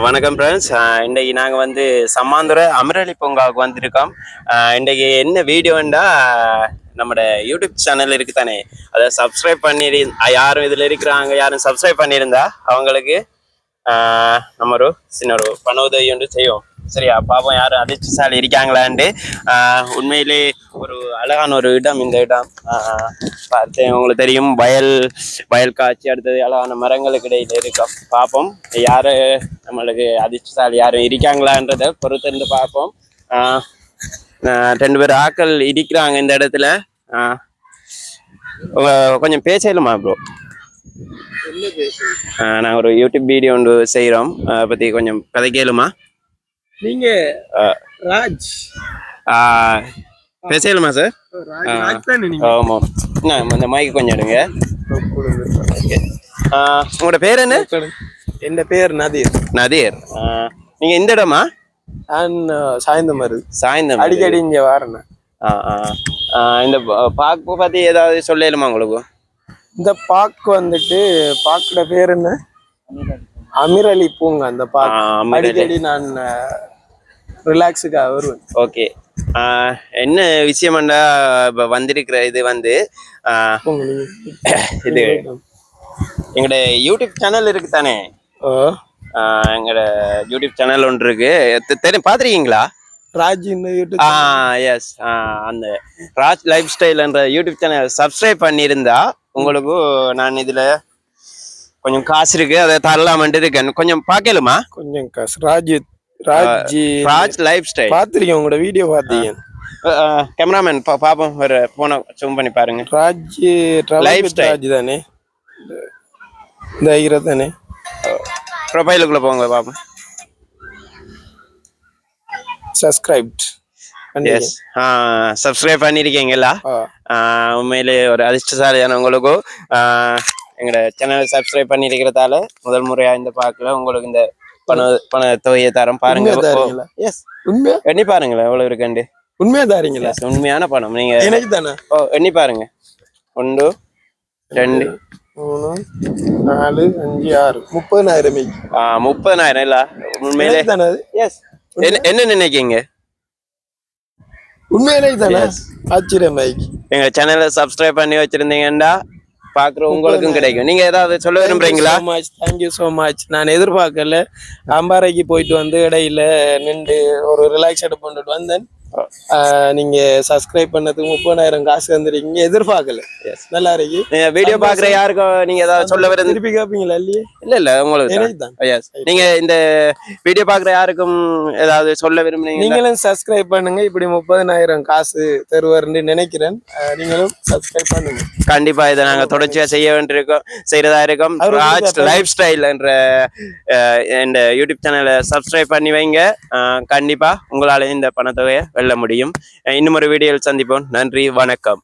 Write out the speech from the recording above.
வணக்கம் ஃப்ரெண்ட்ஸ். இன்றைக்கு நாங்கள் வந்து சம்மாந்துறை அமரலி பூங்காவுக்கு வந்திருக்கோம். இன்றைக்கு என்ன வீடியோண்டா, நம்மளோட யூடியூப் சேனல் இருக்கு தானே, அதை சப்ஸ்கிரைப் பண்ணி யாரும் இதில் இருக்கிறாங்க, யாரும் சப்ஸ்கிரைப் பண்ணியிருந்தா அவங்களுக்கு நம்ம ஒரு சின்ன ஒரு பண உதவி ஒன்று செய்வோம். சரியா, பாப்போம் யாரும் அதிர்ஷ்டசாலி இருக்காங்களான்ட்டு. உண்மையிலே ஒரு அழகான ஒரு இடம் இந்த இடம். பார்த்தேன், உங்களுக்கு தெரியும், வயல் காட்சி, அடுத்தது அழகான மரங்களுக்கு இடையில இருக்கோம். பார்ப்போம் யாரு நம்மளுக்கு அதிர்ஷ்டசாலி யாரும் இருக்காங்களான்றத பொறுத்திருந்து பார்ப்போம். 2 பேர் ஆக்கள் இருக்கிறாங்க இந்த இடத்துல. கொஞ்சம் பேசலுமா ப்ரோ? நாங்கள் ஒரு யூடியூப் வீடியோ ஒன்று செய்கிறோம், அதை பற்றி கொஞ்சம் கதை கேளுமா? நீங்க ராஜ் பேசலுமா சார்? ஆமாம், இந்த மைக்கு கொஞ்சம் எடுங்க. உங்களோட பேர் என்ன? என் பேர் நதீர். நதீர், நீங்கள் இந்த இடமா? நான் சாய்ந்தமரு அடிக்கடி இங்கே வரேன். இந்த பார்க்க பற்றி ஏதாவது சொல்லலுமா உங்களுக்கு? இந்த பார்க் வந்துட்டு, பார்க்கோட பேர் என்ன? அமரலி பூங்கா. அந்த பார்க் அடிக்கடி நான் ரிலாக்ஸுக்காக வருவேன். ஓகே, என்ன விஷயம்டா இப்போ வந்திருக்கிற இது வந்து இது எங்களோட யூடியூப் சேனல் இருக்கு தானே? எங்களோட யூடியூப் சேனல் ஒன்று இருக்கு, தெரியும், பார்த்துருக்கீங்களா? ராஜ் யூடியூப். எஸ், அந்த ராஜ் லைஃப் ஸ்டைல்ன்ற யூடியூப் சேனல் சப்ஸ்கிரைப் பண்ணியிருந்தா உங்களுக்கு நான் இதுல கொஞ்சம் காசு இருக்கு, அதை தரலாமன்ட்டு இருக்கேன். கொஞ்சம் பார்க்கலுமா? கொஞ்சம் காசு. ராஜ் லைஃப் ஸ்டைல் பார்த்துருக்கேன், உங்களோட வீடியோ பார்த்தீங்க. கேமராமேன் பாப்போம், ஒரு போனை ஜூம் பண்ணி பாருங்க. ராஜ் லைஃப் ஸ்டைல் ராஜ் தானே, இந்த ஹீரோ தானே? ப்ரொஃபைலுக்குள்ள போங்க பாப்போம். சப்ஸ்கிரைப் பண்ணிருக்கீங்களா? உண்மையிலே ஒரு அதிர்ஷ்டசாலியான உங்களுக்கும் எங்களோட சேனலை சப்ஸ்கிரைப் பண்ணிருக்கிறதால முதல் முறையா இந்த பார்க்கல உங்களுக்கு இந்த பண தொகையை தரம் பாருங்க. எண்ணி பாருங்களேன் எவ்வளவு இருக்குண்டு. உண்மையா தாரீங்களா? உண்மையான பணம். நீங்க எனக்கு தானே? எண்ணி பாருங்க. 1 2 3 4 5 6 30,000. 30,000 இல்ல? உண்மையிலே தானே? எஸ். என்ன நினைக்கீங்க? உண்மையிலே தானே? ஆச்சரியமாயிக்கு. எங்க சேனலை சப்ஸ்கிரைப் பண்ணி வச்சிருந்தீங்கன்னா பாக்குற உங்களுக்கும் கிடைக்கும். நீங்க ஏதாவது சொல்ல விரும்புறீங்களா? Thank you so much. நான் எதிர்பார்க்கல, அம்பாறைக்கு போயிட்டு வந்து இடையில நின்று ஒரு ரிலாக்ஸ் எடுத்து வந்தேன். நீங்க சப்ஸ்கிரைப் பண்ணதுக்கு 30,000 காசு வந்துருக்கீங்க, எதிர்பார்க்கல. நல்லா இருக்கு. வீடியோ பாக்குற யாருக்கும் நீங்க ஏதாவது சொல்ல விரும்புறீங்க? திருப்பி கேப்பீங்களா? இல்லையே. இல்ல உங்களுக்கு நீங்க இந்த வீடியோ பாக்குற யாருக்கும் ஏதாவது சொல்ல விரும்புறீங்க? நீங்களும் சப்ஸ்கிரைப் பண்ணுங்க. இப்படி 30,000 காசு தருவாருன்னு நினைக்கிறேன். நீங்களும் சப்ஸ்கிரைப் பண்ணுங்க. கண்டிப்பா இதை நாங்க தொடர்ச்சியா செய்யறதா இருக்கோம். ராஜ் லைஃப் ஸ்டைல் என்ற இந்த யூடியூப் சேனலை சப்ஸ்கிரைப் பண்ணி வைங்க. கண்டிப்பா உங்களால இந்த பணத்தொகையை வெல்ல முடியும். இன்னும் ஒரு வீடியோவில் சந்திப்போம். நன்றி, வணக்கம்.